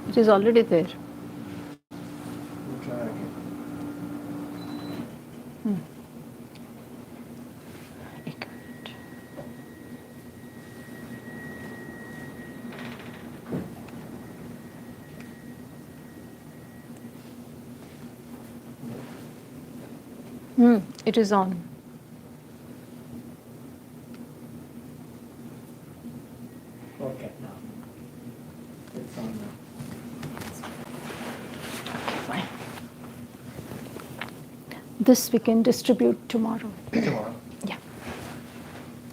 It is already there. एक minute. It is on. Okay, now. It's on now. Fine. This we can distribute tomorrow. Tomorrow. Yeah.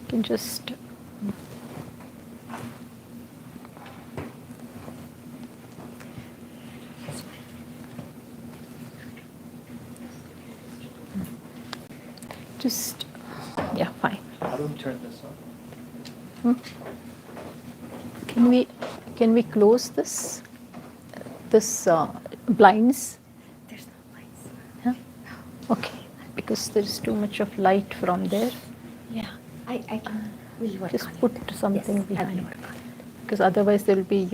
You can just. Just, yeah, fine. How do we turn this on? Can we close this blinds? There's no lights. Huh? Okay, because there is too much of light from there. Yeah, I can. We'll work Just on put it. something Yes, I will behind, work on it. because otherwise there will be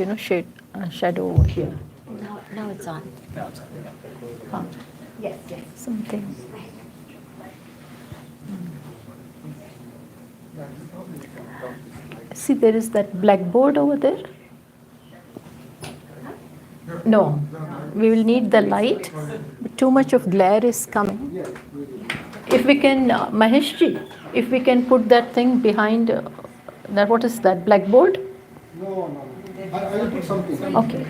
shadow over here. Now it's on. No, it's on. Huh? Yes, yes. Something. See, there is that blackboard over there. No, we will need the light. Too much of glare is coming. If we can, Mahesh ji, if we can put that thing behind that, what is that, blackboard? No. I will put something. Okay.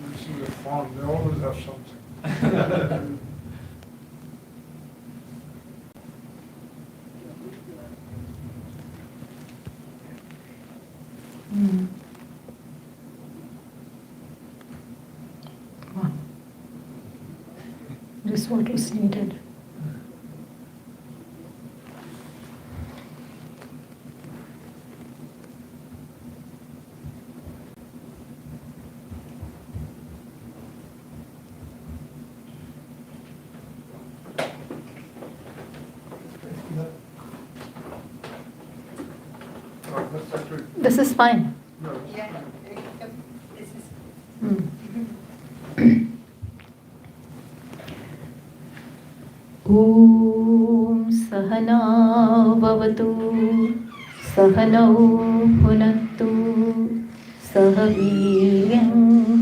You see the farm, they always have something. Wow. This is what was needed. That's actually, This is fine. no, This is. ॐ सहना भवतु सहनौ भुनक्तु सह वीर्यं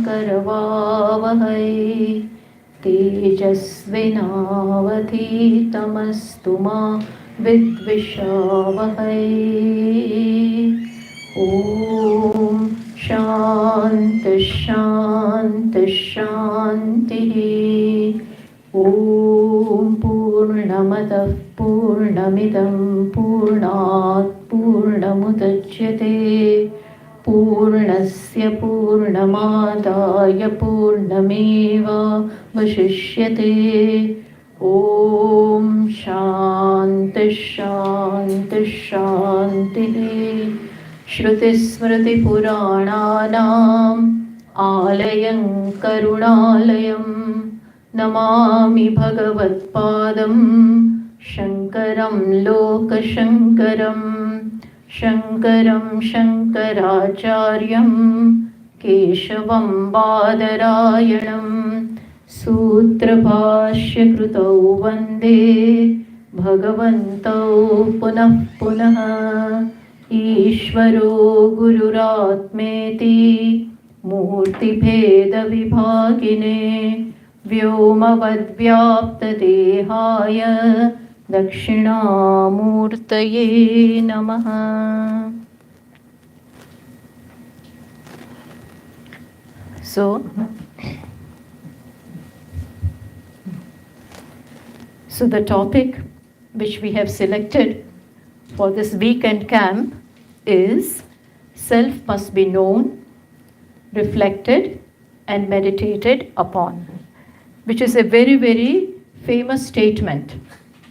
करवावहै तेजस्विनावधीतमस्तु मा विद्विषावहै ॐ शान्ति शान्ति शान्तिः ॐ पूर्णमदः पूर्णमिदं पूर्णात् पूर्णमुदच्यते पूर्णस्य पूर्णमादाय पूर्णमेवावशिष्यते ॐ शान्ति शान्ति शान्तिः श्रुतिस्मृतिपुराणानाम् आलयं करुणालयं नमामि भगवत्पादं शङ्करं लोकशङ्करं शङ्करं शङ्कराचार्यं केशवं बादरायणं सूत्रभाष्यकृतौ वन्दे भगवन्तौ पुनः पुनः ईश्वरो गुरुरात्मेति मूर्तिभेदविभागिने व्योमवद्व्याप्तदेहाय दक्षिणामूर्तये नमः. So the topic which we have selected for this weekend camp is self must be known, reflected and meditated upon, which is a very, very famous statement,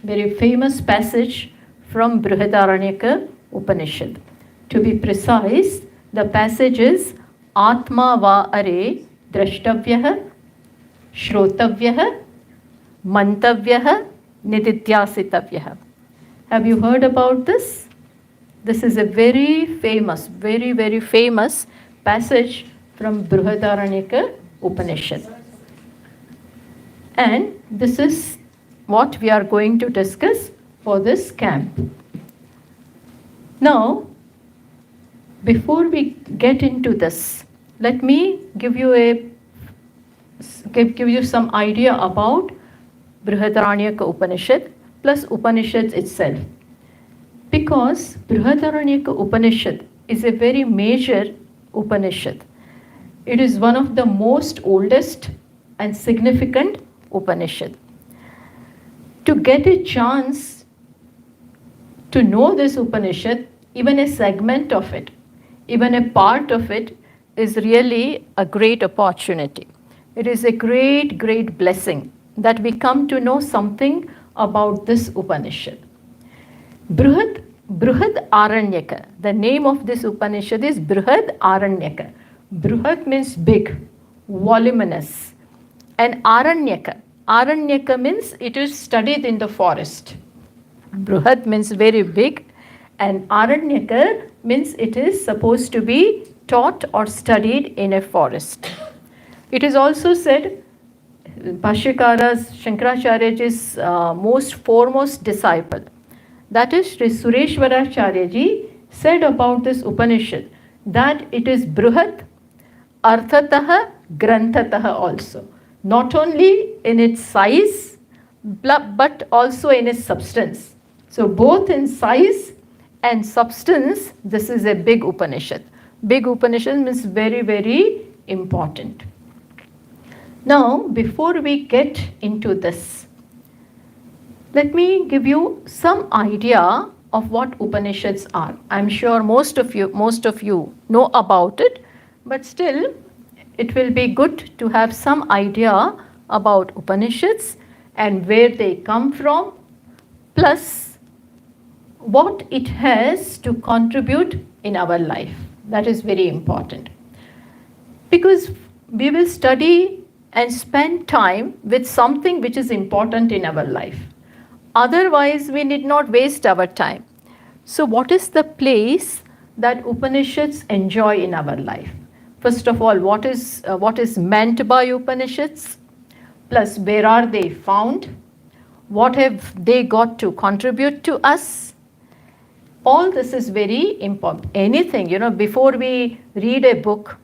very famous passage from Brihadaranyaka Upanishad. To be precise, the passage is Atma va are drashtavyah, shrotavyah, mantavyah, nididhyasitavyah. Have you heard about this? This is a very famous, very, very famous passage from Brihadaranyaka Upanishad. And this is what we are going to discuss for this camp. Now, before we get into this, let me give you some idea about Brihadaranyaka Upanishad plus Upanishads itself. Because Brihadaranyaka Upanishad is a very major Upanishad. It is one of the most oldest and significant Upanishad. To get a chance to know this Upanishad, even a segment of it, even a part of it, is really a great opportunity. It is a great, great blessing that we come to know something about this Upanishad. Brihadaranyaka, the name of this Upanishad is Brihadaranyaka. Brihad means big, voluminous. And Aranyaka means it is studied in the forest. Brihad means very big, and Aranyaka means it is supposed to be taught or studied in a forest. It is also said, Bhashyakara's Shankaracharyaji's most foremost disciple, that is Sri Sureshwaracharyaji, said about this Upanishad that it is Brihat, Arthataha, Granthataha also. Not only in its size, but also in its substance. So both in size and substance, this is a big Upanishad. Big Upanishad means very, very important. Now, before we get into this, let me give you some idea of what Upanishads are. I'm sure most of you know about it, but still it will be good to have some idea about Upanishads and where they come from, plus what it has to contribute in our life. That is very important. Because we will study and spend time with something which is important in our life. Otherwise, we need not waste our time. So what is the place that Upanishads enjoy in our life? First of all, what is meant by Upanishads? Plus, where are they found? What have they got to contribute to us? All this is very important. Anything, before we read a book,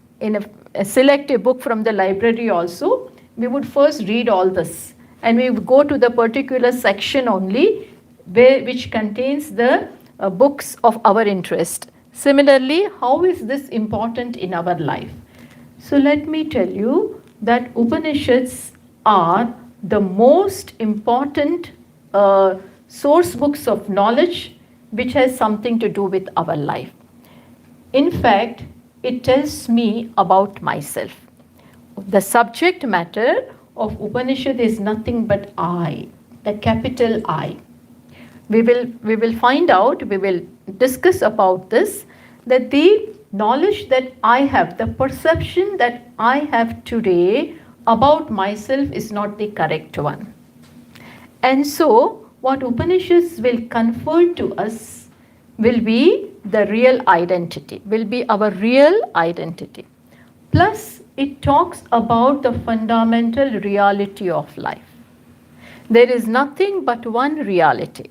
select a book from the library also, we would first read all this. And we would go to the particular section only which contains the books of our interest. Similarly, how is this important in our life? So let me tell you that Upanishads are the most important source books of knowledge which has something to do with our life. In fact, it tells me about myself. The subject matter of Upanishad is nothing but I, the capital I. We will find out, we will discuss about this, that the knowledge that I have, the perception that I have today about myself is not the correct one. And so, what Upanishads will confer to us will be the real identity, will be our real identity. Plus, it talks about the fundamental reality of life. There is nothing but one reality.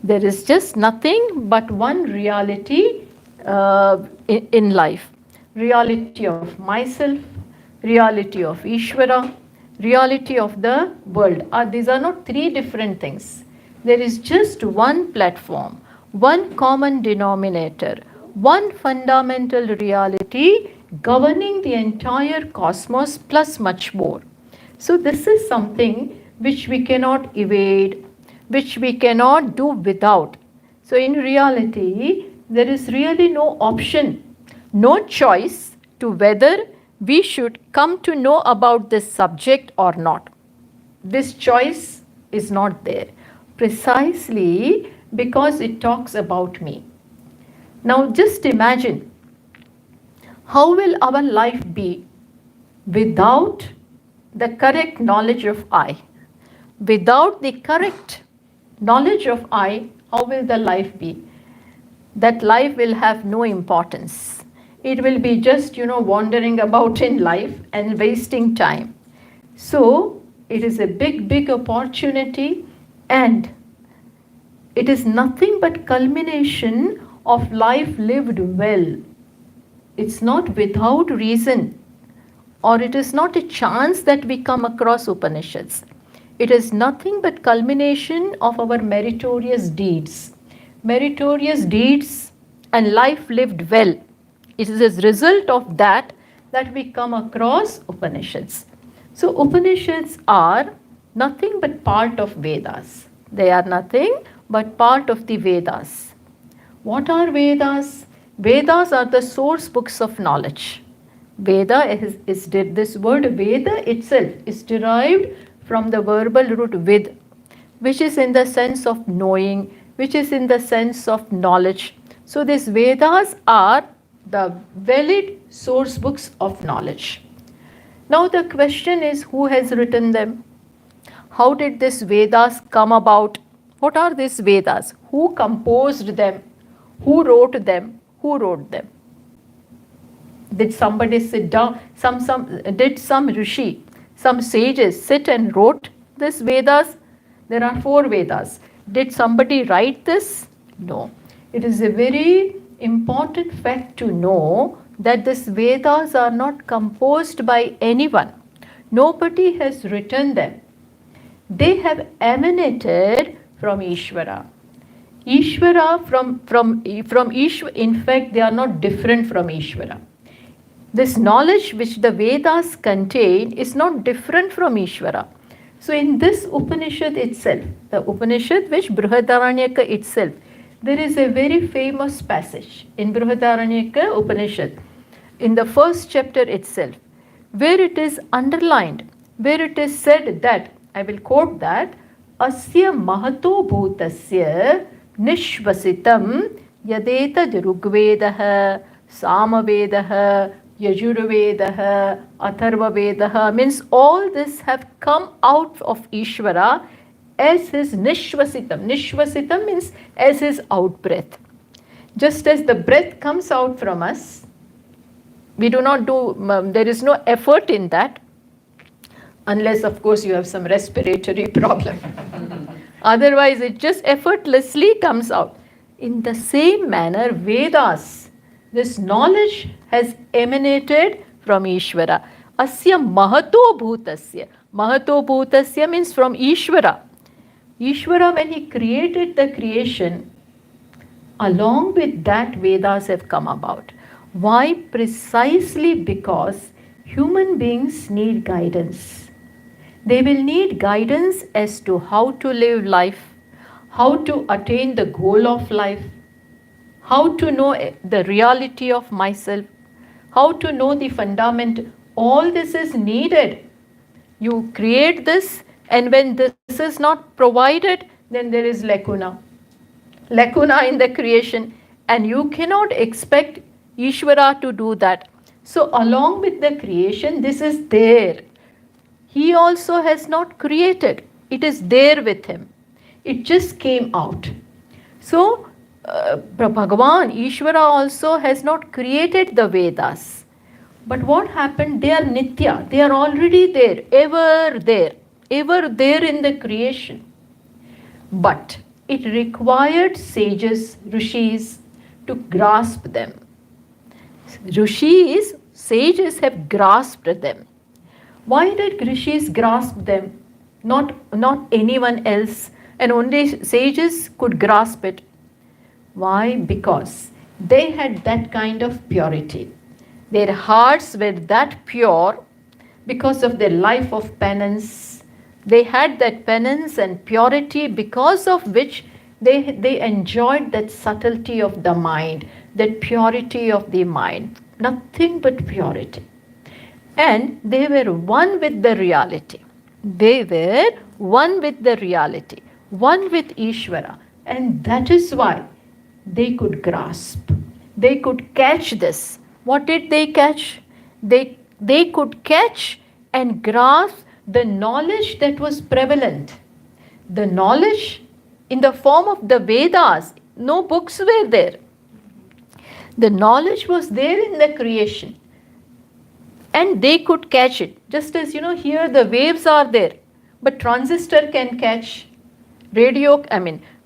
There is just nothing but one reality in life. Reality of myself, reality of Ishvara, reality of the world. These are not three different things. There is just one platform, one common denominator, one fundamental reality governing the entire cosmos plus much more. So this is something which we cannot evade, which we cannot do without. So in reality, there is really no option, no choice to whether we should come to know about this subject or not. This choice is not there. precisely because it talks about me. Now just imagine, how will our life be without the correct knowledge of I? Without the correct knowledge of I, how will the life be? That life will have no importance. It will be just, wandering about in life and wasting time. So it is a big, big opportunity, and it is nothing but culmination of life lived well. It's not without reason, or it is not a chance that we come across Upanishads. It is nothing but culmination of our meritorious deeds. Meritorious deeds and life lived well. It is as a result of that we come across Upanishads. So Upanishads are nothing but part of Vedas. They are nothing but part of the Vedas. What are Vedas? Vedas are the source books of knowledge. Veda this word Veda itself is derived from the verbal root vid, which is in the sense of knowing, which is in the sense of knowledge. So these Vedas are the valid source books of knowledge. Now the question is, who has written them? How did these Vedas come about? What are these Vedas? Who composed them? Who wrote them? Who wrote them? Did somebody sit down? Did some rishi, some sages sit and wrote this Vedas? There are 4 Vedas. Did somebody write this? No. It is a very important fact to know that these Vedas are not composed by anyone. Nobody has written them. They have emanated from Ishvara. Ishvara from Ishvara, in fact, they are not different from Ishvara. This knowledge which the Vedas contain is not different from Ishvara. So in this Upanishad itself, the Upanishad which Brihadaranyaka itself, there is a very famous passage in Brihadaranyaka Upanishad, in the first chapter itself, where it is underlined, where it is said that, I will quote that, Asya mahato bhutasya nishvasitam yadeta rugvedaha samavedaha Yajurvedaha, Atharvavedaha, means all this have come out of Ishvara as his Nishvasitam. Nishvasitam means as his outbreath. Just as the breath comes out from us, we do not do, there is no effort in that, unless of course you have some respiratory problem. Otherwise it just effortlessly comes out. In the same manner, Vedas, this knowledge has emanated from Ishvara. Asya mahato bhutasya. Mahato bhutasya means from Ishvara. Ishvara, when he created the creation, along with that Vedas have come about. Why? Precisely because human beings need guidance. They will need guidance as to how to live life, how to attain the goal of life, how to know the reality of myself, how to know the fundament. All this is needed. You create this, and when this is not provided, then there is lacuna in the creation, and you cannot expect Ishvara to do that. So along with the creation, this is there. He also has not created. It is there with him. It just came out. So Bhagavan, Ishvara also has not created the Vedas. But what happened? They are Nitya. They are already there, ever there in the creation. But it required sages, rishis, to grasp them. Rishis, sages have grasped them. Why did rishis grasp them? Not anyone else, and only sages could grasp it. Why? Because they had that kind of purity. Their hearts were that pure because of their life of penance. They had that penance and purity, because of which they enjoyed that subtlety of the mind, that purity of the mind. Nothing but purity. And they were one with the reality. They were one with the reality. one with Ishvara. And that is why they could grasp, they could catch this. What did they catch? They could catch and grasp the knowledge that was prevalent. The knowledge in the form of the Vedas, no books were there. The knowledge was there in the creation. And they could catch it. Just as here the waves are there. But transistor can catch.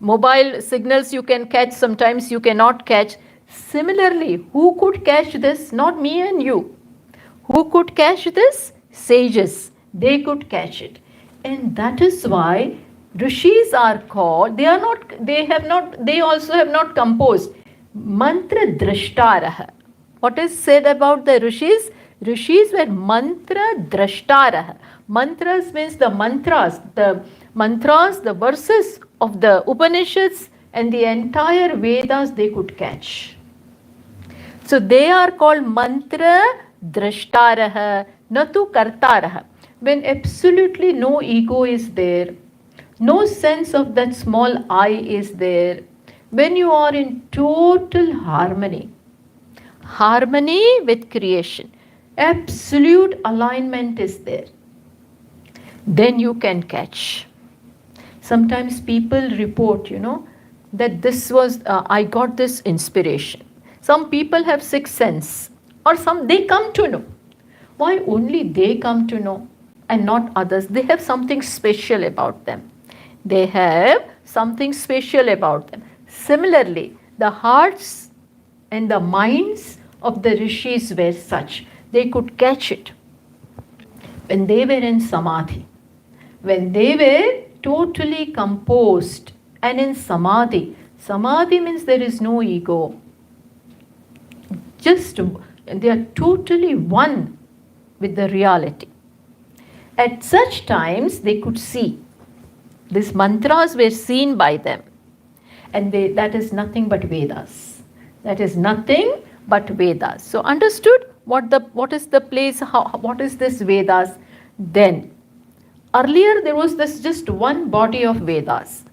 Mobile signals you can catch, sometimes you cannot catch. Similarly, who could catch this? Not me and you. Who could catch this? Sages. They could catch it. And that is why rishis are called, they also have not composed. Mantra drashtarah. What is said about the rishis? Rishis were mantra drashtarah. Mantras means the mantras, the verses of the Upanishads and the entire Vedas they could catch. So they are called mantra drashtarah, natu kartarah. When absolutely no ego is there, no sense of that small I is there, when you are in total harmony with creation, absolute alignment is there, then you can catch. Sometimes people report, that this was, I got this inspiration. Some people have sixth sense, or they come to know. Why only they come to know and not others? They have something special about them. They have something special about them. Similarly, the hearts and the minds of the rishis were such. They could catch it. When they were in samadhi, when they were totally composed and in samadhi, samadhi means there is no ego. Just they are totally one with the reality. At such times they could see. These mantras were seen by them. And that is nothing but Vedas. That is nothing but Vedas. So understood what is the place, what is this Vedas? Then, earlier there was this just one body of Vedas.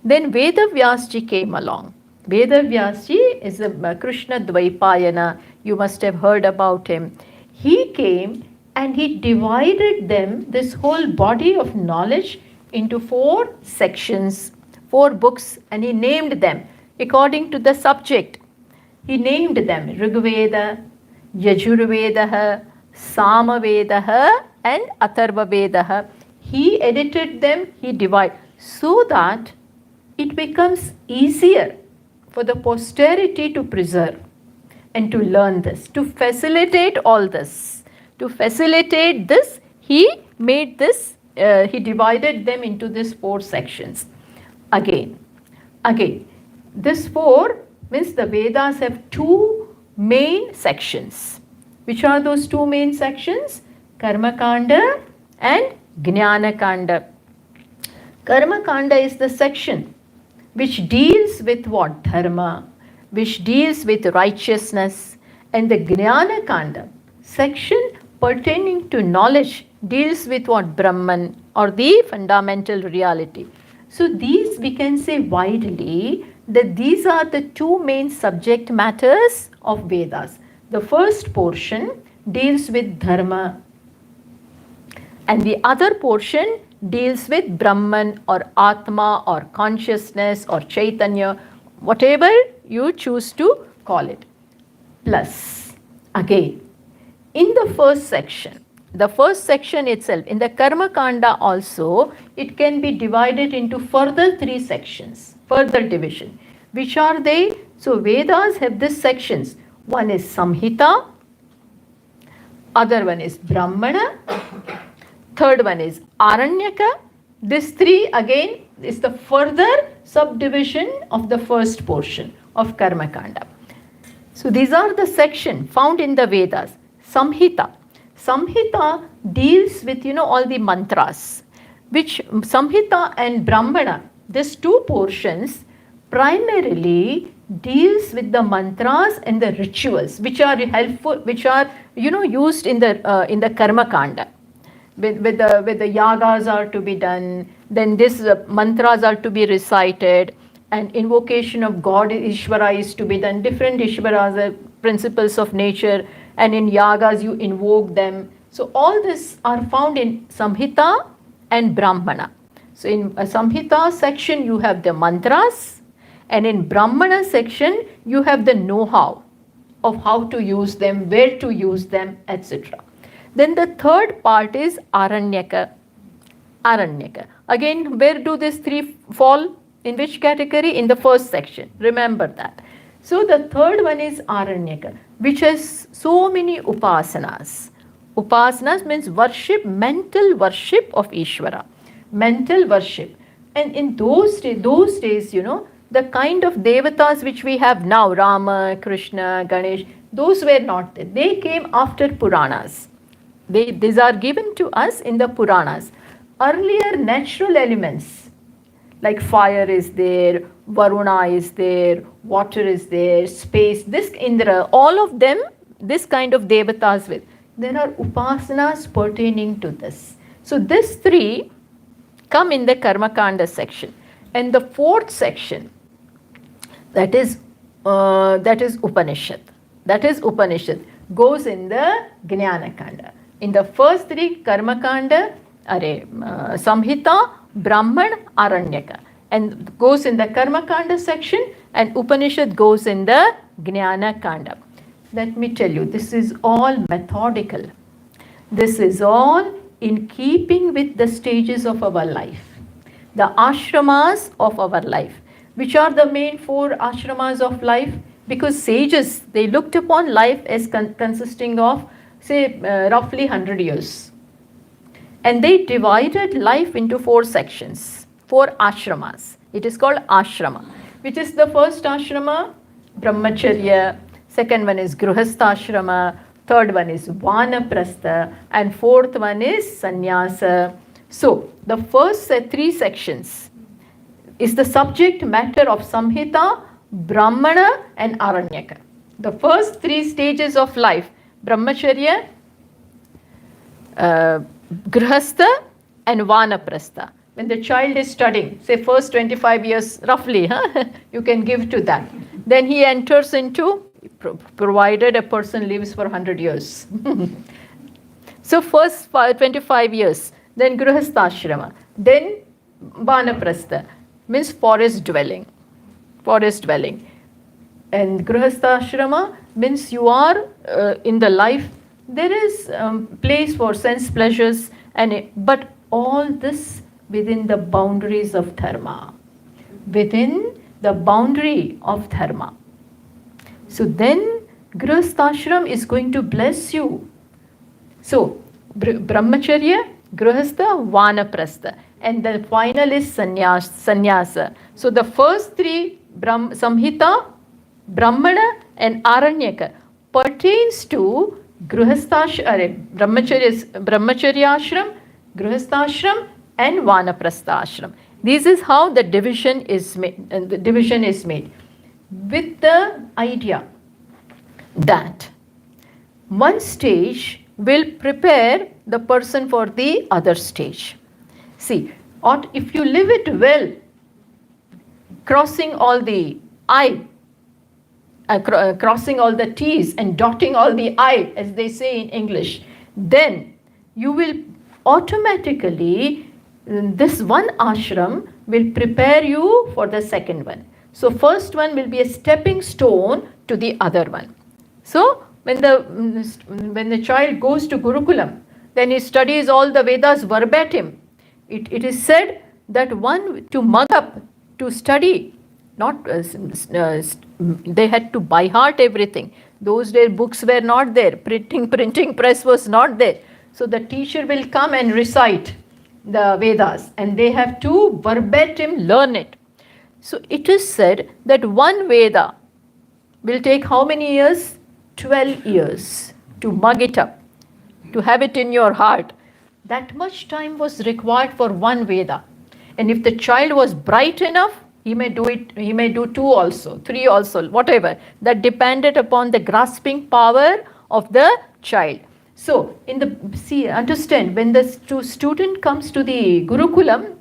Then Vedavyasji came along. Vedavyasji is a Krishna Dvaipayana. You must have heard about him. He came and he divided them, this whole body of knowledge, into 4 sections, 4 books, and he named them according to the subject. He named them Rigveda, Yajurvedaha, Samavedaha, and Atharvavedaha. He edited them, he divided, so that it becomes easier for the posterity to preserve and to learn this, to facilitate all this. To facilitate this, he made this, he divided them into these 4 sections. Again, this 4 means the Vedas have 2 main sections. Which are those 2 main sections? Karma Kanda and Jnana Kanda. Karma Kanda is the section which deals with what? Dharma, which deals with righteousness, and the Jnana Kanda section pertaining to knowledge deals with what? Brahman, or the fundamental reality. So these, we can say widely that these are the 2 main subject matters of Vedas. The first portion deals with Dharma, and the other portion deals with Brahman or Atma or consciousness or Chaitanya, whatever you choose to call it. Plus, again, in the first section itself, in the Karma Kanda also, it can be divided into further 3 sections, further division. Which are they? So Vedas have these sections. One is Samhita, other one is Brahmana, third one is Aranyaka. This 3 again is the further subdivision of the first portion of Karma Kanda. So these are the sections found in the Vedas. Samhita. Samhita deals with, all the mantras, which Samhita and Brahmana, these 2 portions primarily deals with the mantras and the rituals which are helpful, which are, used in the Karma Kanda. With the yagas are to be done, Then these mantras are to be recited, and invocation of God Ishvara is to be done. Different Ishvaras are principles of nature, and in yagas you invoke them. So all this are found in Samhita and Brahmana. So in a Samhita section you have the mantras, and in Brahmana section you have the know-how of how to use them, where to use them, etc. Then the third part is Aranyaka. Aranyaka. Again, where do these three fall? In which category? In the first section. Remember that. So the third one is Aranyaka, which has so many upasanas. Upasanas means worship, mental worship of Ishvara. Mental worship. And in those days, the kind of devatas which we have now, Rama, Krishna, Ganesh, those were not there. They came after Puranas. These are given to us in the Puranas. Earlier natural elements like fire is there, Varuna is there, water is there, space, this Indra, all of them, this kind of devatas with. There are upasanas pertaining to this. So these three come in the Karmakanda section. And the fourth section, that is Upanishad. That is Upanishad, goes in the Jnanakanda. In the first three, Karmakanda, Samhita, Brahman, Aranyaka. And goes in the Karmakanda section, and Upanishad goes in the Jnanakanda. Let me tell you, this is all methodical. This is all in keeping with the stages of our life, the ashramas of our life. Which are the main four ashramas of life? Because sages, they looked upon life as consisting of, say, roughly 100 years. And they divided life into four sections, four ashramas. It is called ashrama. Which is the first ashrama? Brahmacharya. Second one is Grihastha, third one is Vanaprastha, and fourth one is Sannyasa. So, the first three sections is the subject matter of Samhita, Brahmana and Aranyaka. The first three stages of life, Brahmacharya, Grihastha and Vanaprastha. When the child is studying, say first 25 years roughly, you can give to that. Then he enters into, provided a person lives for 100 years. So first 25 years, then Grihastha, then Vanaprastha, means forest dwelling. Forest dwelling. And Grihastha means you are in the life, there is place for sense pleasures, but all this within the boundaries of dharma. Within the boundary of dharma. So then Grihastha is going to bless you. So Brahmacharya, Grihastha, Vanaprastha, and the final is Sannyasa. So the first three, Samhita, Brahmana and Aranyaka, pertains to Brahmacharya ashram, Grihastha ashram and Vanaprastha ashram. This is how the division is made. With the idea that one stage will prepare the person for the other stage. See, if you live it well, crossing all the I, crossing all the T's and dotting all the I, as they say in English, then you will automatically, this one ashram will prepare you for the second one. So first one will be a stepping stone to the other one. So when the child goes to Gurukulam, then he studies all the Vedas verbatim. It is said that one to mug up, to study, not they had to by heart everything. Those days books were not there, printing press was not there. So the teacher will come and recite the Vedas, and they have to verbatim learn it. So it is said that one Veda will take how many years? 12 years to mug it up, to have it in your heart. That much time was required for one Veda. And if the child was bright enough, he may do it, he may do 2 also, 3 also, whatever. That depended upon the grasping power of the child. So, understand, when the student comes to the Gurukulam,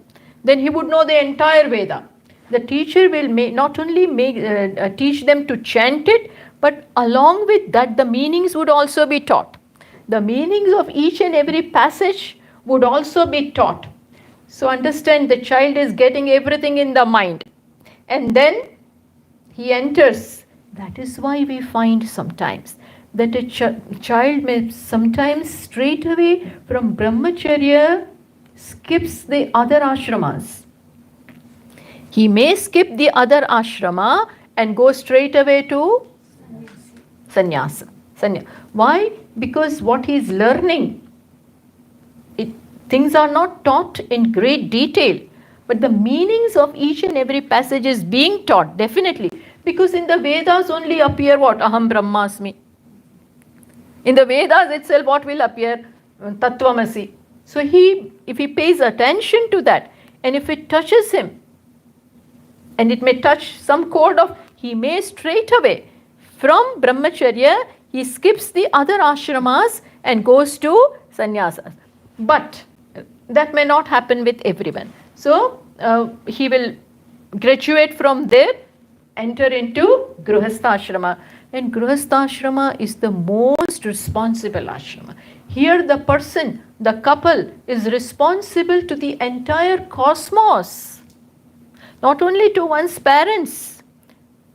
then he would know the entire Veda. The teacher will not only teach them to chant it, but along with that the meanings would also be taught. The meanings of each and every passage would also be taught. So understand, the child is getting everything in the mind. And then he enters. That is why we find sometimes that a child may sometimes straight away from brahmacharya skips the other ashramas. He may skip the other ashrama and go straight away to sannyasa. Why? Because what he is learning, things are not taught in great detail, but the meanings of each and every passage is being taught, definitely. Because in the Vedas only appear what? Aham Brahmasmi. In the Vedas itself, what will appear? Tattvamasi. So if he pays attention to that, and if it touches him, and it may touch some chord of, he may straight away from brahmacharya, he skips the other ashramas and goes to sannyasa. But that may not happen with everyone. So he will graduate from there, enter into Grihastha ashrama. And Grihastha ashrama is the most responsible ashrama. Here the person, the couple, is responsible to the entire cosmos. Not only to one's parents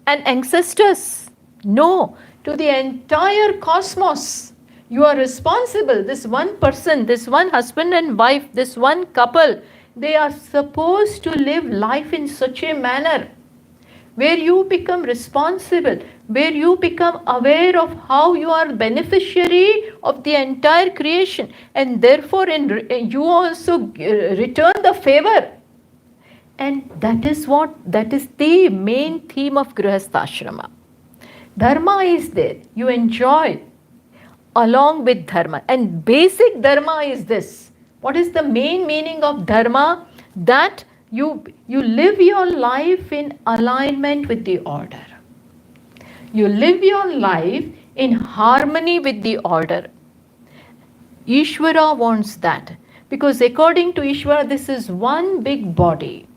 and ancestors. No, to the entire cosmos. You are responsible. This one person, this one husband and wife, this one couple, they are supposed to live life in such a manner where you become responsible, where you become aware of how you are beneficiary of the entire creation, and therefore you also return the favor. And that is the main theme of Grihastha ashrama. Dharma is there, you enjoy along with dharma. And basic dharma is this. What is the main meaning of dharma? That you live your life in alignment with the order. You live your life in harmony with the order. Ishvara wants that. Because according to Ishvara, this is one big body.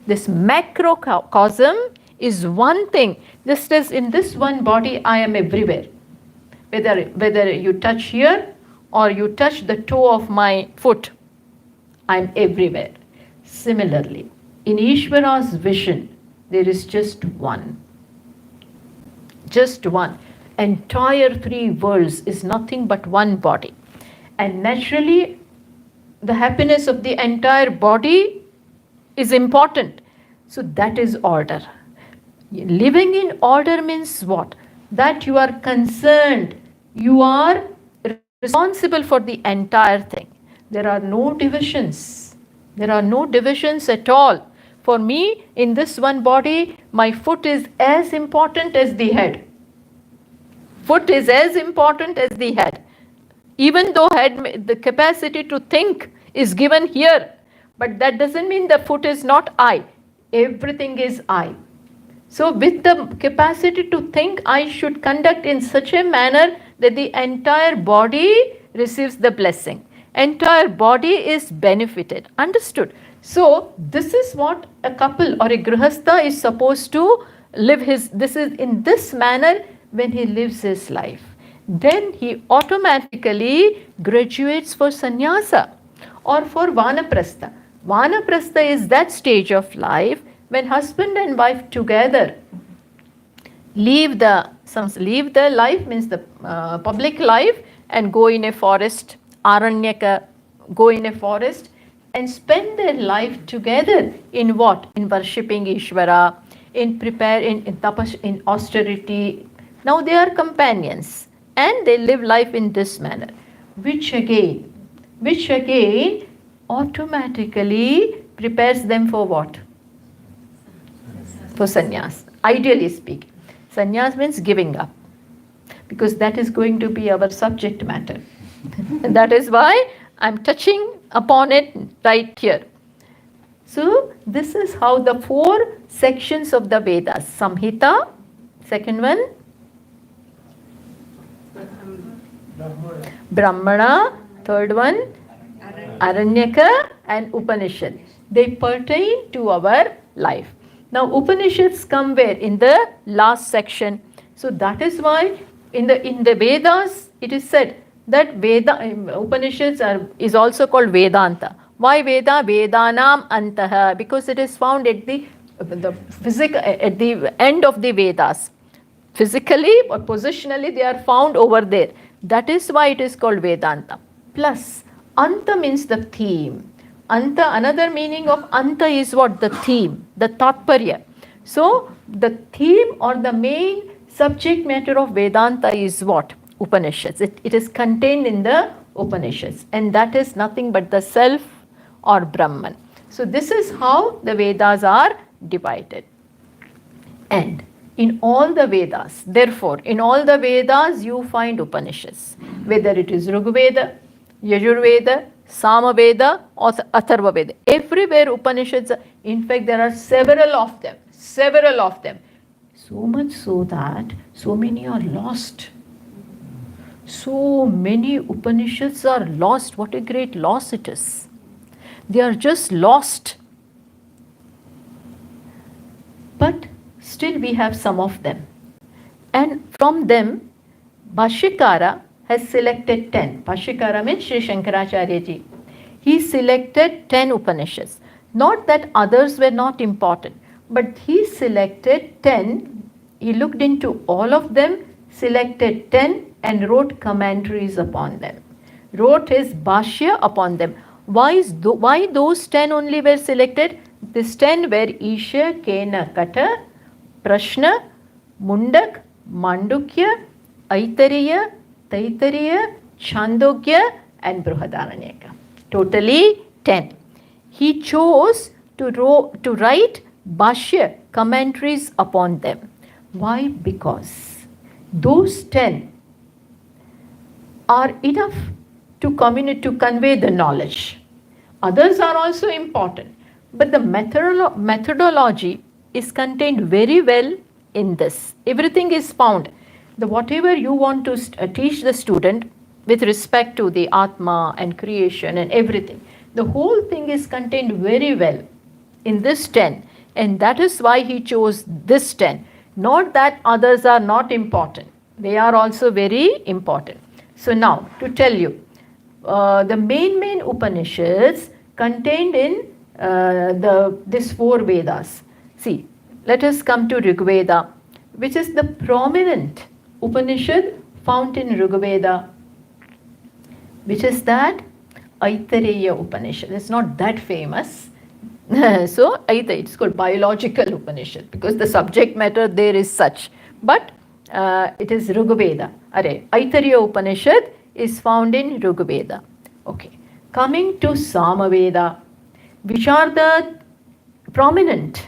This macrocosm is one thing. Just as in this one body, I am everywhere. Whether you touch here or you touch the toe of my foot, I am everywhere. Similarly, in Ishvara's vision, there is just one. Just one. Entire three worlds is nothing but one body. And naturally, the happiness of the entire body is important. So that is order. Living in order means what? That you are concerned, you are responsible for the entire thing. There are no divisions. There are no divisions at all. For me, in this one body, my foot is as important as the head. Foot is as important as the head. Even though the capacity to think is given here, but that doesn't mean the foot is not I. Everything is I. So with the capacity to think, I should conduct in such a manner that the entire body receives the blessing. Entire body is benefited. Understood? So this is what a couple or a grihastha is supposed to live this is in this manner when he lives his life. Then he automatically graduates for sannyasa or for vanaprastha. Vanaprastha is that stage of life when husband and wife together leave the life, means the public life, and go in a forest, Aranyaka, go in a forest and spend their life together in what? In worshipping Ishvara, in tapas, in austerity. Now they are companions and they live life in this manner, which again automatically prepares them for what? For sannyas, ideally speaking. Sannyas means giving up, because that is going to be our subject matter. And that is why I'm touching upon it right here. So this is how the 4 sections of the Vedas, Samhita, second one, Brahmana, third one, Aranyaka and Upanishad. They pertain to our life. Now Upanishads come where? In the last section. So that is why in the Vedas it is said that Upanishads is also called Vedanta. Why Veda? Vedanam Antaha, because it is found at the end of the Vedas. Physically or positionally they are found over there. That is why it is called Vedanta. Plus, Anta means the theme. Anta, another meaning of Anta is what? The theme, the Tatparya. So, the theme or the main subject matter of Vedanta is what? Upanishads. It is contained in the Upanishads, and that is nothing but the self or Brahman. So, this is how the Vedas are divided. And in all the Vedas, therefore, in all the Vedas you find Upanishads, whether it is Rigveda, Yajurveda, Samaveda or Atharva Veda. Everywhere Upanishads, in fact there are several of them. So much so that so many are lost. So many Upanishads are lost. What a great loss it is. They are just lost. But still we have some of them. And from them, Bhashyakara has selected 10. Bhashyakara means Sri Shankaracharya ji. He selected 10 Upanishads. Not that others were not important, but he selected 10. He looked into all of them, selected 10 and wrote commentaries upon them. Wrote his Bhashya upon them. Why those 10 only were selected? These 10 were Isha, Kena, Kata, Prashna, Mundak, Mandukya, Aitariya, Taitariya, Chandogya and Brihadaranyaka. Totally 10. He chose to write Bhashya, commentaries upon them. Why? Because those 10 are enough to convey the knowledge. Others are also important, but the methodology is contained very well in this. Everything is found. Whatever you want to teach the student with respect to the Atma and creation and everything, the whole thing is contained very well in this 10. And that is why he chose this 10. Not that others are not important. They are also very important. So now, to tell you, the main Upanishads contained in these 4 Vedas. See, let us come to Rigveda, which is the prominent Upanishad found in Rigveda, which is that Aitareya Upanishad. It's not that famous. So, it's called biological Upanishad because the subject matter there is such. But it is Rigveda. Aitareya Upanishad is found in Rigveda. Okay. Coming to Samaveda, which are the prominent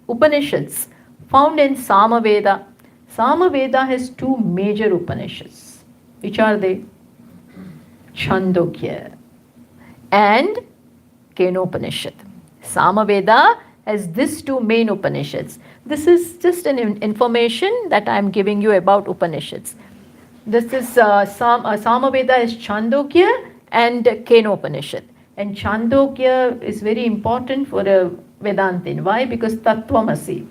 Upanishads found in Samaveda. Samaveda has 2 major Upanishads. Which are they? Chandogya and Kenopanishad. Samaveda has these 2 main Upanishads. This is just an information that I am giving you about Upanishads. This is Samaveda is Chandogya and Kenopanishad. And Chandogya is very important for a Vedantin. Why? Because Tattvamasi.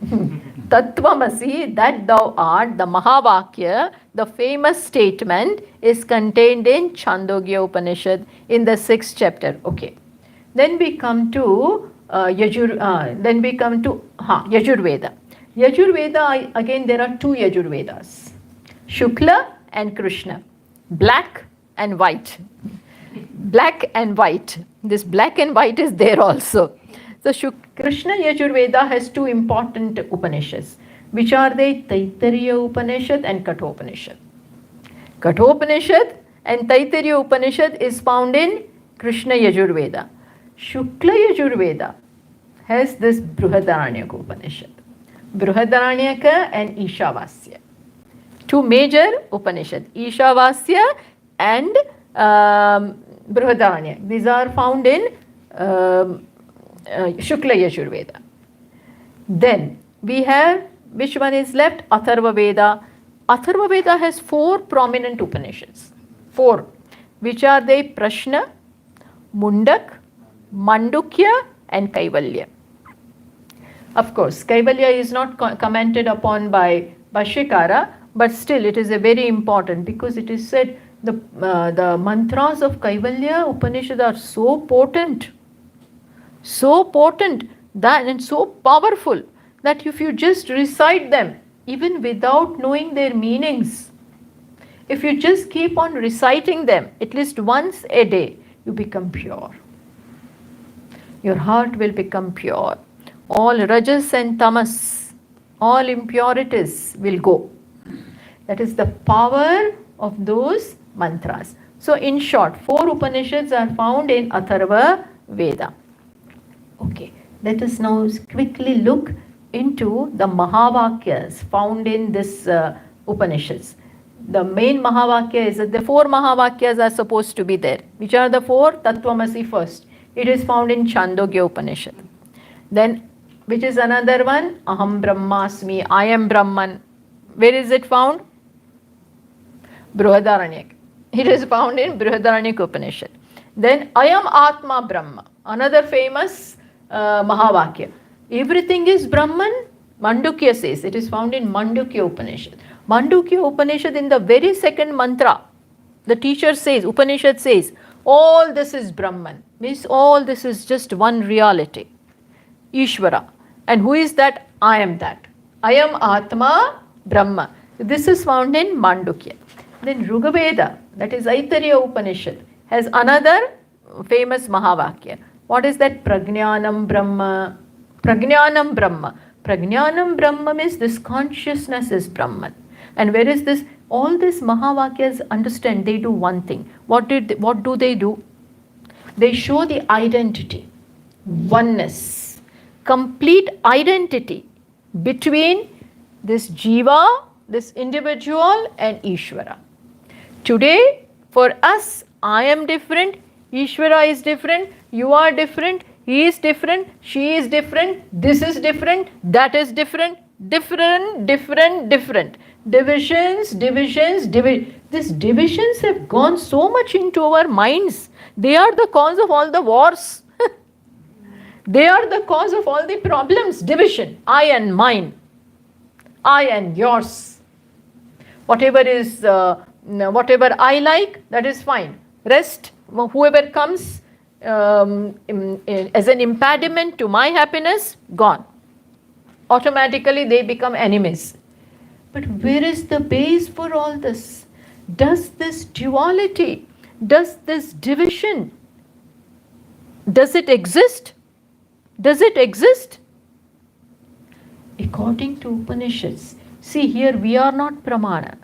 Tattvamasi, that thou art, the Mahavakya, the famous statement, is contained in Chandogya Upanishad in the 6th chapter. Okay. Then we come to Yajurveda. Yajurveda, again there are 2 Yajurvedas. Shukla and Krishna. Black and white. Black and white. This black and white is there also. So Krishna Yajurveda has 2 important Upanishads, which are the Taittiriya Upanishad and Kathopanishad. Kathopanishad and Taittiriya Upanishad is found in Krishna Yajurveda. Shukla Yajurveda has this Brihadaranyaka Upanishad. Brihadaranyaka and Ishavasya. 2 major Upanishads, Ishavasya and Brihadaranyaka. These are found in Shukla Yajurveda. Then we have, which one is left? Atharva Veda. Atharva Veda has 4 prominent Upanishads. 4. Which are they? Prashna, Mundak, Mandukya and Kaivalya. Of course, Kaivalya is not commented upon by Bhashyakara, but still it is a very important, because it is said the mantras of Kaivalya Upanishad are so potent that, and so powerful, that if you just recite them even without knowing their meanings, if you just keep on reciting them at least once a day, you become pure. Your heart will become pure. All rajas and tamas, all impurities will go. That is the power of those mantras. So in short, 4 Upanishads are found in Atharva Veda. Okay, let us now quickly look into the Mahavakyas found in this Upanishads. The main Mahavakya is that the 4 Mahavakyas are supposed to be there. Which are the 4? Tattvamasi first. It is found in Chandogya Upanishad. Then, which is another one? Aham Brahmasmi, I am Brahman. Where is it found? Brihadaranyaka. It is found in Brihadaranyaka Upanishad. Then I am Atma Brahma, another famous Mahavakya. Everything is Brahman, Mandukya says. It is found in Mandukya Upanishad. Mandukya Upanishad, in the very second mantra, the teacher says, Upanishad says, all this is Brahman. Means all this is just one reality. Ishvara. And who is that? I am that. I am Atma Brahma. This is found in Mandukya. Then Rigveda, that is Aitariya Upanishad, has another famous Mahavakya. What is that? Prajnanam Brahma. Prajnanam Brahma. Prajnanam Brahma means this consciousness is Brahman. And where is this? All these Mahavakyas understand, they do one thing. What do they do? They show the identity, oneness, complete identity between this jiva, this individual, and Ishvara. Today, for us, I am different, Ishvara is different, you are different, he is different, she is different, this is different, that is different, different. Divisions. These divisions have gone so much into our minds. They are the cause of all the wars. They are the cause of all the problems. Division. I and mine. I and yours. Whatever I like, that is fine. Rest, whoever comes as an impediment to my happiness, gone. Automatically they become enemies. But where is the base for all this? Does this duality, does this division, does it exist? Does it exist? According to Upanishads, see here we are not pramana.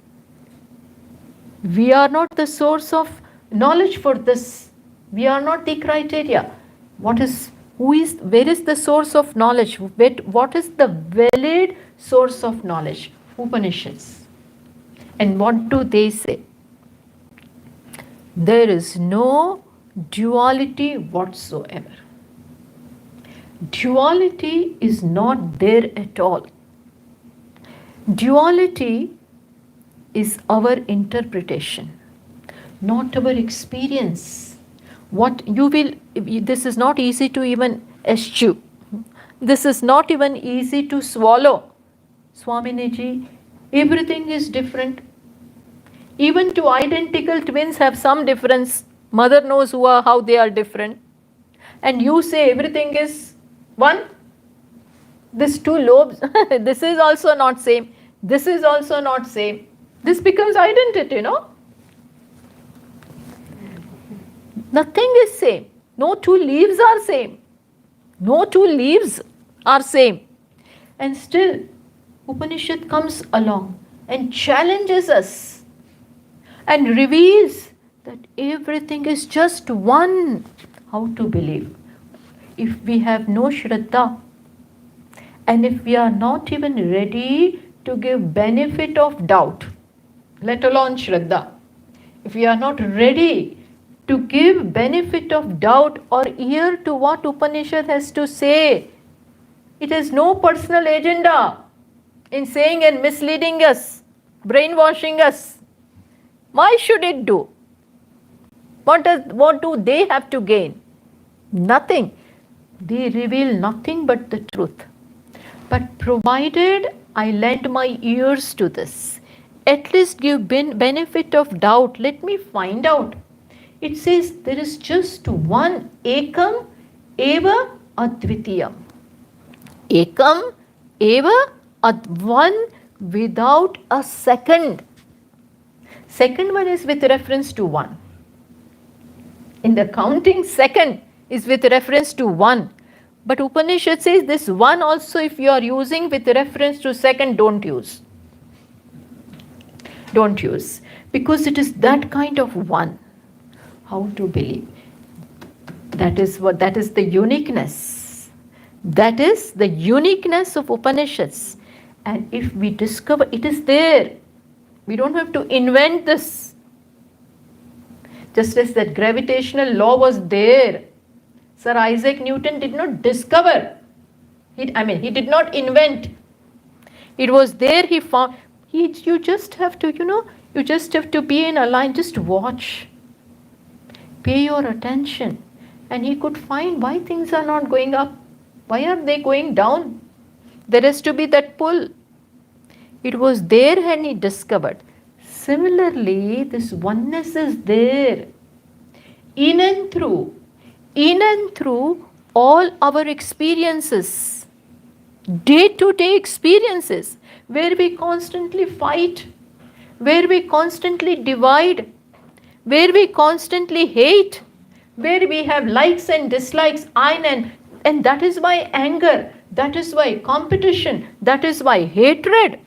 We are not the source of knowledge for this. We are not the criteria. Where is the source of knowledge? What is the valid source of knowledge? Upanishads. And what do they say? There is no duality whatsoever. Duality is not there at all. Duality is our interpretation, not our experience. This is not easy to even eschew. This is not even easy to swallow. Swamini, everything is different. Even two identical twins have some difference. Mother knows how they are different. And you say everything is one. These two lobes, this is also not same. This is also not same. This becomes identity, no? Nothing is same. No two leaves are same. No two leaves are same. And still, Upanishad comes along and challenges us and reveals that everything is just one. How to believe? If we have no Shraddha, and if we are not even ready to give benefit of doubt, let alone Shraddha, if we are not ready to give benefit of doubt or ear to what Upanishad has to say, it has no personal agenda in saying and misleading us, brainwashing us. Why should it do? What do they have to gain? Nothing. They reveal nothing but the truth. But provided I lend my ears to this, at least give benefit of doubt, let me find out. It says there is just one ekam eva advitiyam. Ekam eva one without a second. Second one is with reference to one. In the counting, second is with reference to one. But Upanishad says this one also, if you are using with reference to second, don't use. Don't use. Because it is that kind of one. How to believe? That is the uniqueness. That is the uniqueness of Upanishads. And if we discover it is there, we don't have to invent this. Just as that gravitational law was there, Sir Isaac Newton did not discover. He did not invent. It was there. He found. You just have to, you just have to be in a line. Just watch. Pay your attention, and he could find why things are not going up. Why are they going down? There has to be that pull. It was there, and he discovered. Similarly, this oneness is there. In and through all our experiences, day-to-day experiences, where we constantly fight, where we constantly divide, where we constantly hate, where we have likes and dislikes, and that is why anger, that is why competition, that is why hatred.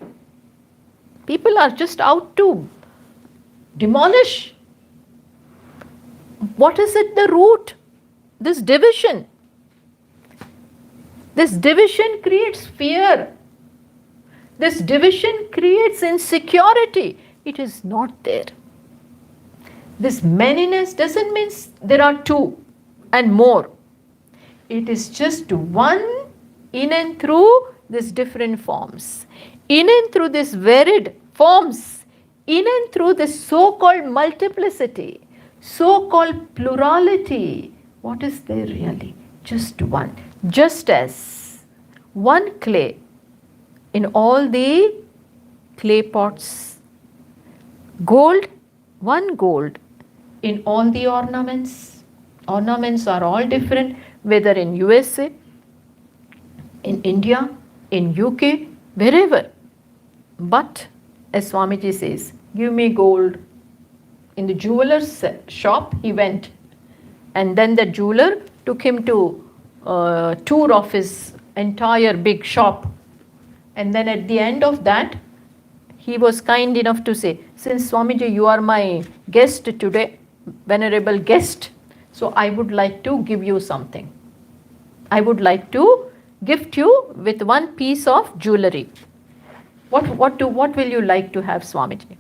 People are just out to demolish. What is at the root? This division. This division creates fear. This division creates insecurity. It is not there. This manyness doesn't mean there are two and more. It is just one in and through these different forms. In and through these varied forms. In and through this so-called multiplicity. So-called plurality. What is there really? Just one. Just as one clay in all the clay pots. Gold, one gold in all the ornaments. Ornaments are all different, whether in USA, in India, in UK, wherever. But as Swamiji says, give me gold. In the jeweler's shop he went, and then the jeweler took him to a tour of his entire big shop, and then at the end of that he was kind enough to say, since Swamiji you are my guest today, venerable guest, so I would like to give you something. I would like to gift you with one piece of jewelry. What will you like to have, Swamiji?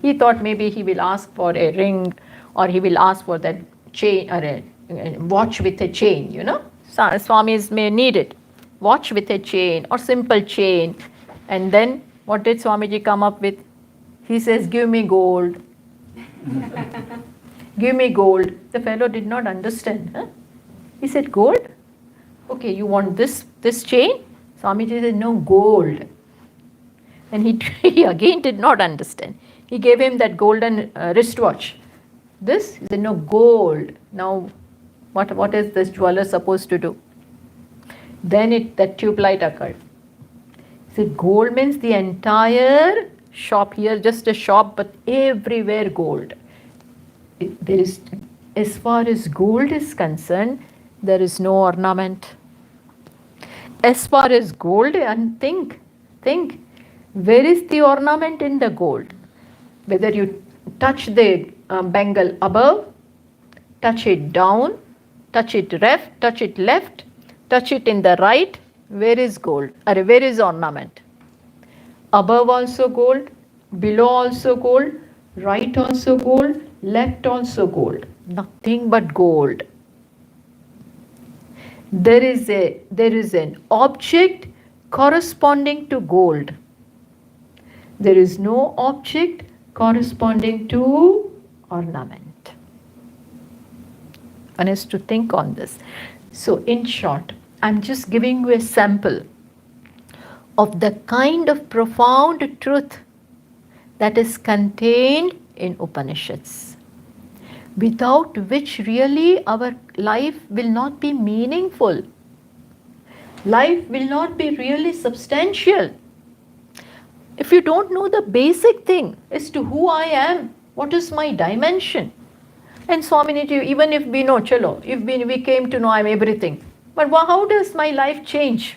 He thought maybe he will ask for a ring, or he will ask for that chain, or a watch with a chain, Swamis may need it. Watch with a chain or simple chain. And then what did Swamiji come up with? He says, give me gold. Give me gold. The fellow did not understand. Huh? He said, gold? Okay, you want this chain? Swamiji said, no, gold. And he again did not understand. He gave him that golden wristwatch. This? He said, no, gold. Now, what is this jeweler supposed to do? Then that tube light occurred. He said, gold means the entire shop here, just a shop, but everywhere gold. There is, as far as gold is concerned, there is no ornament. As far as gold, and think, where is the ornament in the gold? Whether you touch the bangle above, touch it down, touch it left, touch it in the right, where is gold? Or where is ornament? Above also gold, below also gold, right also gold, left also gold. Nothing but gold. There is an object corresponding to gold. There is no object corresponding to ornament. One has to think on this. So in short, I'm just giving you a sample of the kind of profound truth that is contained in Upanishads, without which really our life will not be meaningful. Life will not be really substantial. If you don't know the basic thing as to who I am, what is my dimension. And Swamini, even if we know, chalo, if we came to know I'm everything, but how does my life change?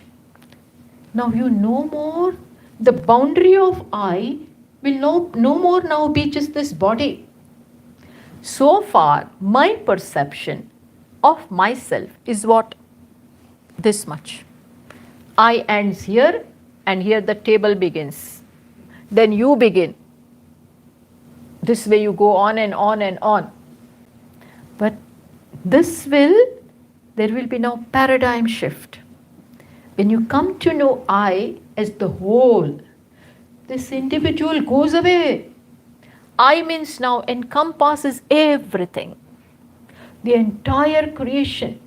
Now you no more, the boundary of I will no more now be just this body. So far, my perception of myself is what? This much. I ends here, and here the table begins. Then you begin. This way you go on and on and on. But there will be now paradigm shift. When you come to know I as the whole, this individual goes away. I means now encompasses everything. The entire creation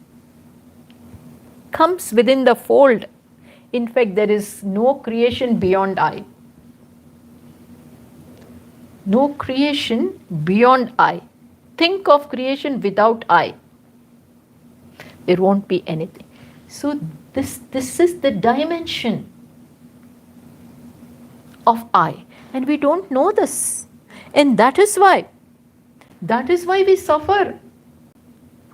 comes within the fold. In fact, there is no creation beyond I. No creation beyond I. Think of creation without I. There won't be anything. So this is the dimension of I. And we don't know this. And that is why we suffer.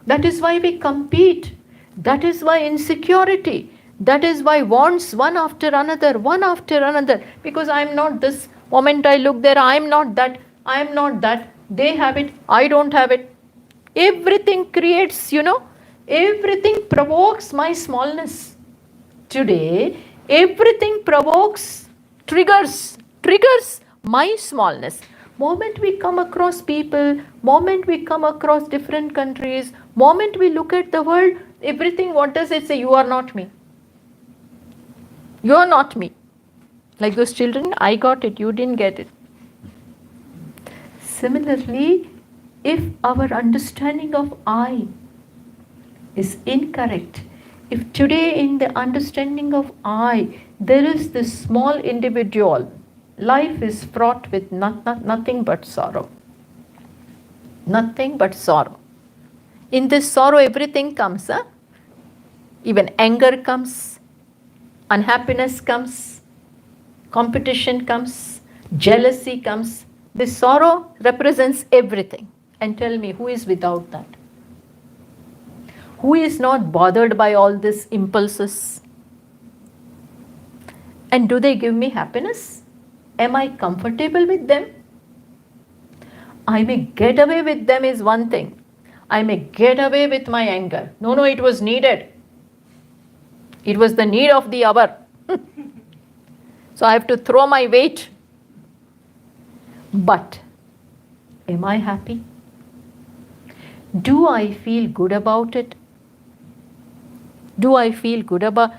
That is why we compete. That is why insecurity. That is why wants one after another. Because I am not this. Moment I look there, I am not that. I am not that. They have it, I don't have it. Everything creates, everything provokes my smallness. Today, everything triggers my smallness. Moment we come across people, moment we come across different countries, moment we look at the world, everything, what does it say? You are not me. You are not me. Like those children, I got it, you didn't get it. Similarly, if our understanding of I is incorrect, if today in the understanding of I, there is this small individual, life is fraught with nothing but sorrow. Nothing but sorrow. In this sorrow, everything comes. Even anger comes, unhappiness comes, competition comes, jealousy comes. This sorrow represents everything. And tell me, who is without that? Who is not bothered by all these impulses? And do they give me happiness? Am I comfortable with them? I may get away with them is one thing. I may get away with my anger. No, it was needed. It was the need of the hour. So I have to throw my weight. But am I happy? Do I feel good about it? Do I feel good about?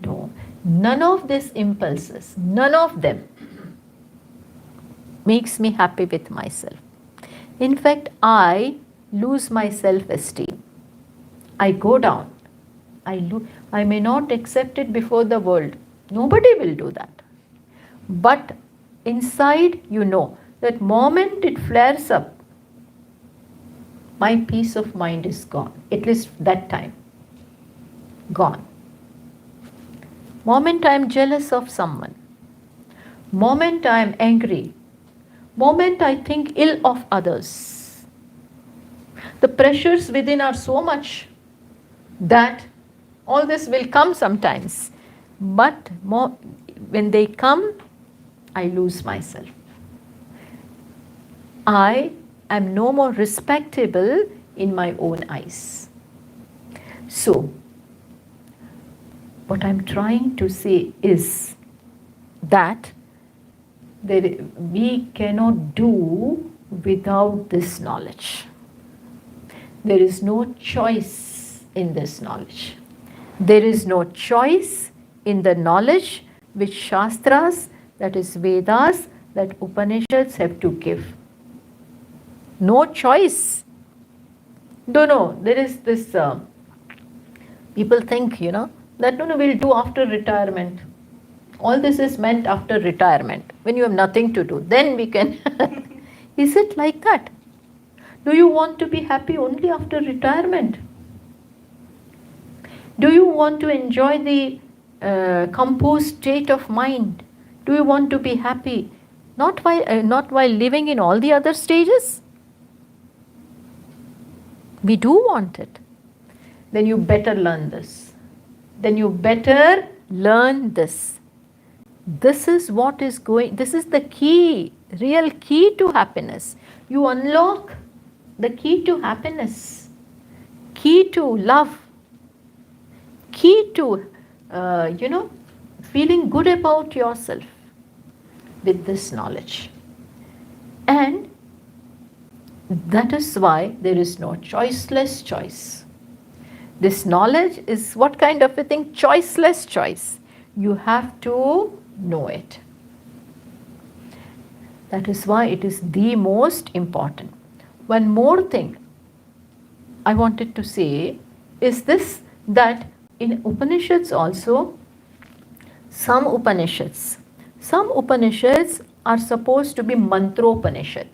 No. None of these impulses, none of them makes me happy with myself. In fact, I lose my self-esteem. I go down. I may not accept it before the world. Nobody will do that. But inside, that moment it flares up, my peace of mind is gone. At least that time. Gone. Moment I am jealous of someone. Moment I am angry. Moment I think ill of others. The pressures within are so much that all this will come sometimes. But when they come, I lose myself. I am no more respectable in my own eyes. So, what I'm trying to say is that we cannot do without this knowledge. There is no choice in this knowledge. There is no choice in the knowledge which Shastras, that is Vedas, that Upanishads have to give. No choice. No, there is this People think, that no, we'll do after retirement. All this is meant after retirement, when you have nothing to do. Then we can. Is it like that? Do you want to be happy only after retirement? Do you want to enjoy the composed state of mind? Do you want to be happy not while living in all the other stages? We do want it. Then you better learn this. Then you better learn this. This is what is going, this is the key, real key to happiness. You unlock the key to happiness, key to love, key to, feeling good about yourself with this knowledge. And that is why there is no choiceless choice. This knowledge is what kind of a thing? Choiceless choice. You have to know it. That is why it is the most important. One more thing I wanted to say is this, that in Upanishads also, some Upanishads are supposed to be Mantropanishad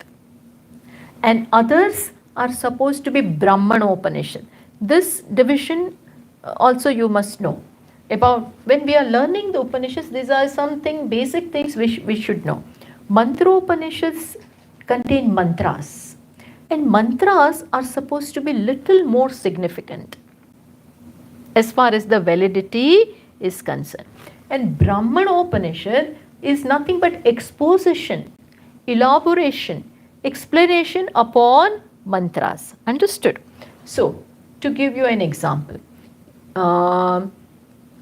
and others are supposed to be Brahmanopanishad. This division also you must know. About when we are learning the Upanishads, these are something basic things which we should know. Mantropanishads contain mantras, and mantras are supposed to be little more significant as far as the validity is concerned. And Brahmanopanishad is nothing but exposition, elaboration, explanation upon mantras. Understood? So, to give you an example,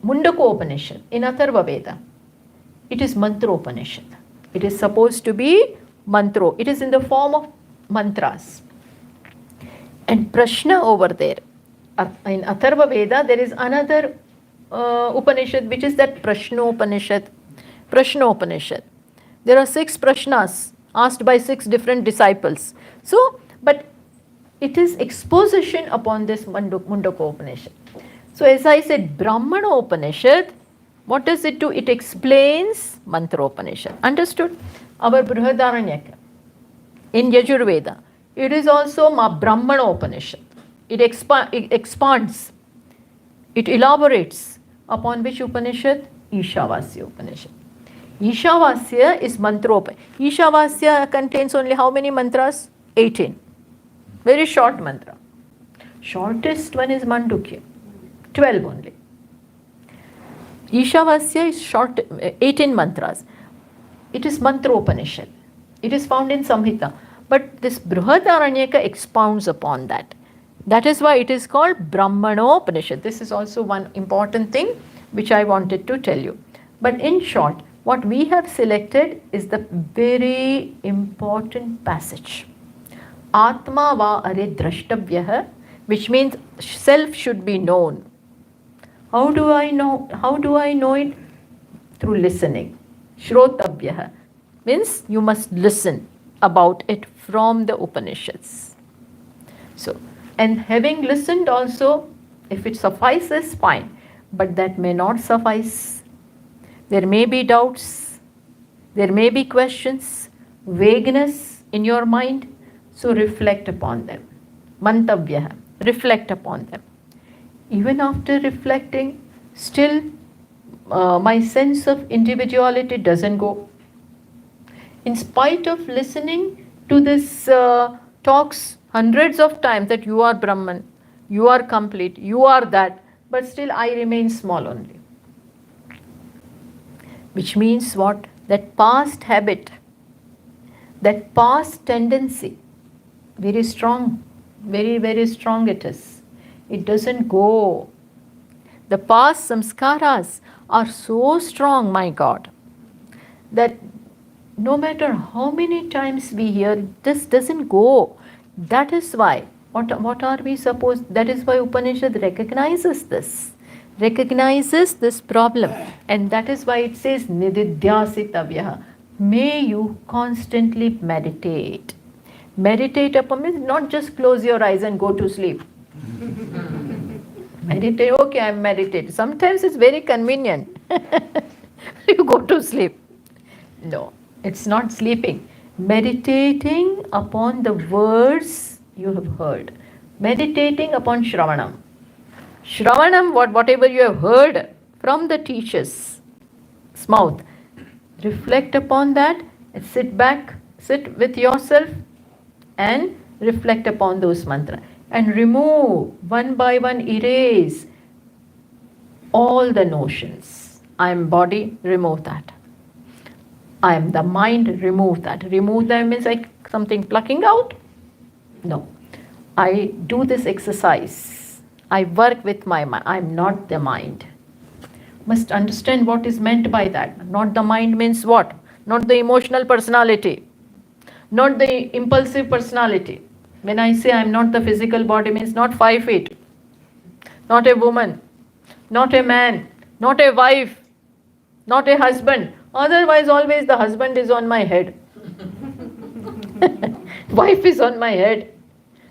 Mundakopanishad in Atharva Veda, it is Mantropanishad. It is supposed to be mantro. It is in the form of mantras. And Prashna over there, in Atharva Veda, there is another Upanishad which is that Prashnopanishad. There are 6 Prashnas asked by 6 different disciples. So, but it is exposition upon this Mundakopanishad. So as I said, Brahmanopanishad, what does it do? It explains Mantropanishad. Understood? Our Brihadaranyaka in Yajurveda, it is also Brahmanopanishad. It expands, it elaborates upon which Upanishad? Ishavasya Upanishad. Ishavasya is Mantropanishad. Ishavasya contains only how many mantras? 18. Very short mantra. Shortest one is Mandukya. 12 only. Ishavasya is short, 18 mantras. It is Mantropanishad. It is found in Samhita. But this Brihadaranyaka expounds upon that. That is why it is called Brahmanopanishad. This is also one important thing which I wanted to tell you. But in short, what we have selected is the very important passage. Atma va are drashtavyah, which means self should be known. How do I know? How do I know it? Through listening. Shrotavyah means you must listen about it from the Upanishads. So, and having listened also, if it suffices, fine. But that may not suffice. There may be doubts. There may be questions, vagueness in your mind. So reflect upon them. Mantavyah, reflect upon them. Even after reflecting, still my sense of individuality doesn't go. In spite of listening to this talks hundreds of times that you are Brahman, you are complete, you are that, but still I remain small only. Which means what? That past habit, that past tendency, very strong, very, very strong it is. It doesn't go. The past samskaras are so strong, my God, that no matter how many times we hear, this doesn't go. That is why, what are we supposed, that is why Upanishad recognizes this problem. And that is why it says, Nididhyasitavyah. May you constantly meditate. Meditate upon means not just close your eyes and go to sleep. Meditate, okay, I'm meditating. Sometimes it's very convenient. You go to sleep. No, it's not sleeping. Meditating upon the words you have heard. Meditating upon Shravanam. Shravanam, whatever you have heard from the teacher's mouth. Reflect upon that and sit back, sit with yourself and reflect upon those mantras. And remove, one by one, erase all the notions. I am body, remove that. I am the mind, remove that. Remove them means like something plucking out? No. I do this exercise. I work with my mind. I am not the mind. Must understand what is meant by that. Not the mind means what? Not the emotional personality. Not the impulsive personality. When I say I am not the physical body means not 5 feet. Not a woman. Not a man. Not a wife. Not a husband. Otherwise always the husband is on my head. Wife is on my head.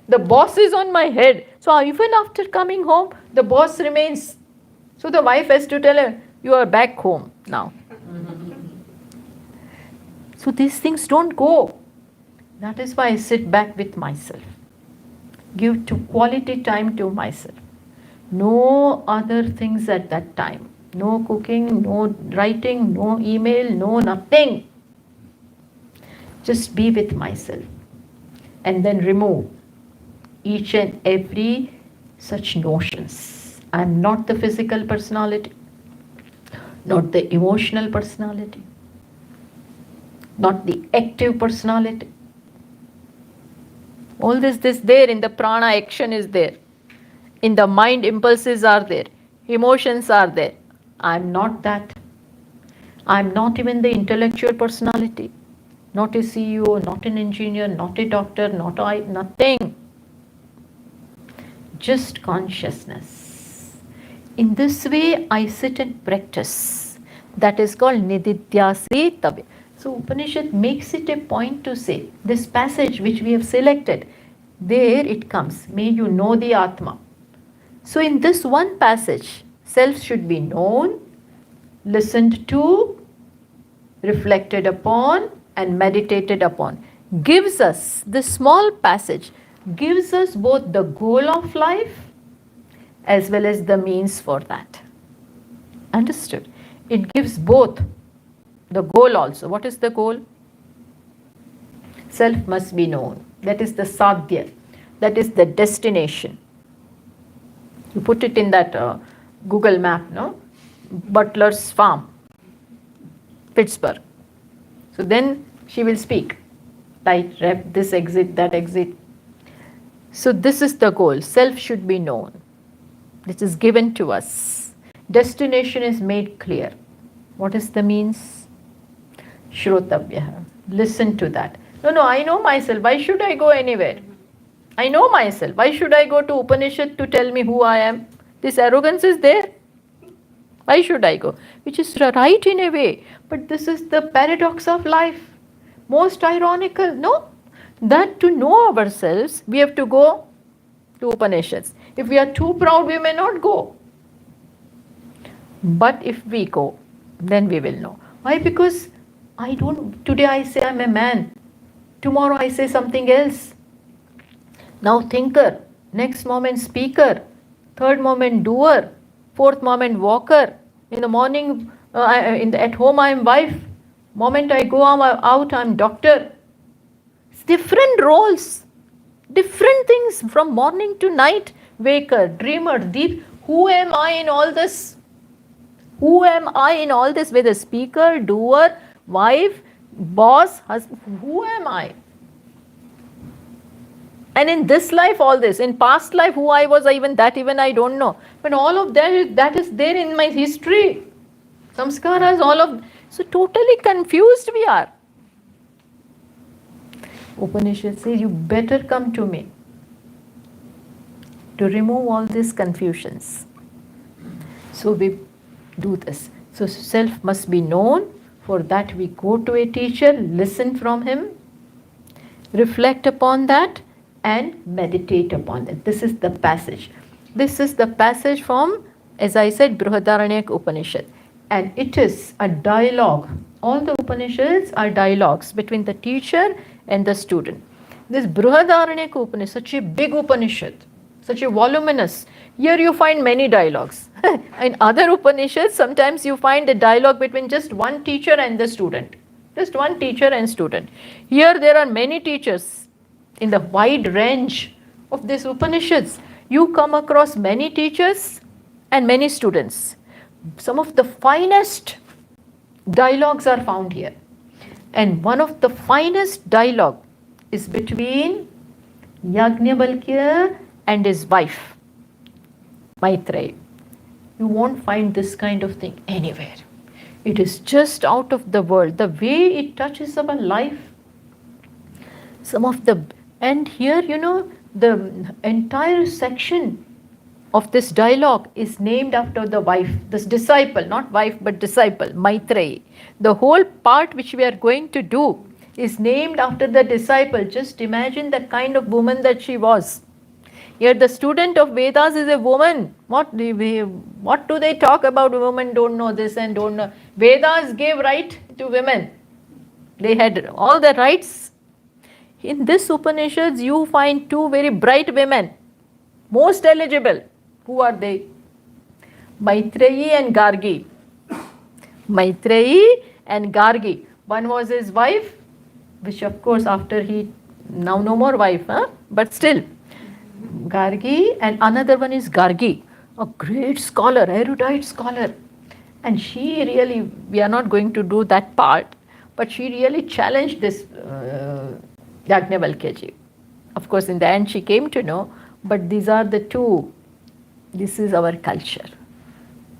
The boss is on my head. So even after coming home, the boss remains. So the wife has to tell her, you are back home now. So these things don't go. That is why I sit back with myself. Give quality time to myself. No other things at that time. No cooking, no writing, no email, no nothing. Just be with myself. And then remove each and every such notions. I am not the physical personality, not the emotional personality, not the active personality. All this there in the prana, action is there. In the mind, impulses are there. Emotions are there. I am not that. I am not even the intellectual personality. Not a CEO, not an engineer, not a doctor, nothing. Just consciousness. In this way, I sit and practice. That is called Nididhyasi Tabya. So Upanishad makes it a point to say, this passage which we have selected, there it comes, may you know the Atma. So in this one passage, self should be known, listened to, reflected upon and meditated upon. Gives us, this small passage, gives us both the goal of life as well as the means for that. Understood? It gives both. The goal also. What is the goal? Self must be known. That is the sadhya. That is the destination. You put it in that Google map, no? Butler's farm, Pittsburgh. So then she will speak. Right, rep, this exit, that exit. So this is the goal. Self should be known. This is given to us. Destination is made clear. What is the means? Shrotabhya. Listen to that. No, I know myself. Why should I go anywhere? I know myself. Why should I go to Upanishad to tell me who I am? This arrogance is there. Why should I go? Which is right in a way. But this is the paradox of life. Most ironical. No. That to know ourselves, we have to go to Upanishads. If we are too proud, we may not go. But if we go, then we will know. Why? Because today I say I'm a man. Tomorrow I say something else. Now thinker, next moment speaker, third moment doer, fourth moment walker. In the morning, at home I am wife. Moment I go out, I am doctor. It's different roles, different things from morning to night. Waker, dreamer, deep. Who am I in all this? Who am I in all this? Whether speaker, doer, wife, boss, husband, who am I? And in this life, all this. In past life, who I was, even I don't know. But all of that is there in my history. Samskaras, all of. So totally confused we are. Upanishad says, you better come to me to remove all these confusions. So we do this. So self must be known. For that we go to a teacher, listen from him, reflect upon that and meditate upon it. This is the passage. This is the passage from, as I said, Brihadaranyaka Upanishad. And it is a dialogue. All the Upanishads are dialogues between the teacher and the student. This Brihadaranyaka Upanishad, such a big Upanishad, such a voluminous. Here you find many dialogues. In other Upanishads, sometimes you find a dialogue between just one teacher and the student. Just one teacher and student. Here there are many teachers in the wide range of these Upanishads. You come across many teachers and many students. Some of the finest dialogues are found here. And one of the finest dialogue is between Yajnavalkya and his wife, Maitreyi. You won't find this kind of thing anywhere. It is just out of the world. The way it touches our life. And here, the entire section of this dialogue is named after the wife, this disciple, not wife but disciple, Maitreyi. The whole part which we are going to do is named after the disciple. Just imagine the kind of woman that she was. Here the student of Vedas is a woman. What do they talk about? Women don't know this and don't know. Vedas gave right to women. They had all the rights. In this Upanishads you find two very bright women, most eligible. Who are they? Maitreyi and Gargi. Maitreyi and Gargi. One was his wife, which of course after now no more wife, but still. Gargi, and another one is Gargi, a great scholar, erudite scholar. And she really, we are not going to do that part, but she really challenged this Yajnavalkya. Of course, in the end she came to know, but these are the two. This is our culture.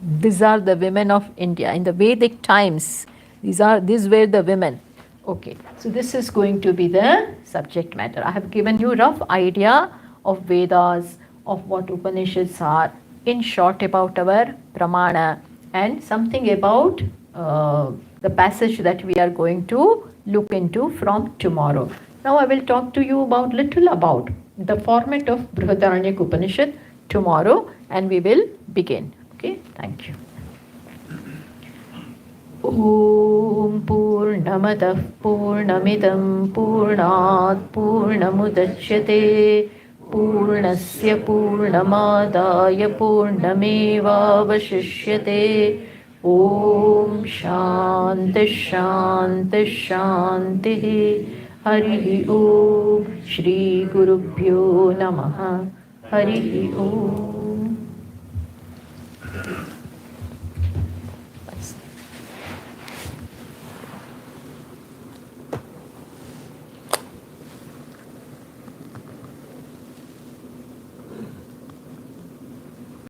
These are the women of India. In the Vedic times, these were the women. Okay, so this is going to be the subject matter. I have given you rough idea of Vedas, of what Upanishads are, in short about our Pramana, and something about the passage that we are going to look into from tomorrow. Now I will talk to you little about the format of Brihadaranyaka Upanishad tomorrow, and we will begin. Okay, thank you. Om Purnamadah Purnamidam Purnat Purnamudachyate Purnasya Purnamadaya Purnamevavashishyate. Om Shanti Shanti Shanti. Hari Om. Shri Gurubhyo Namaha. Hari Om.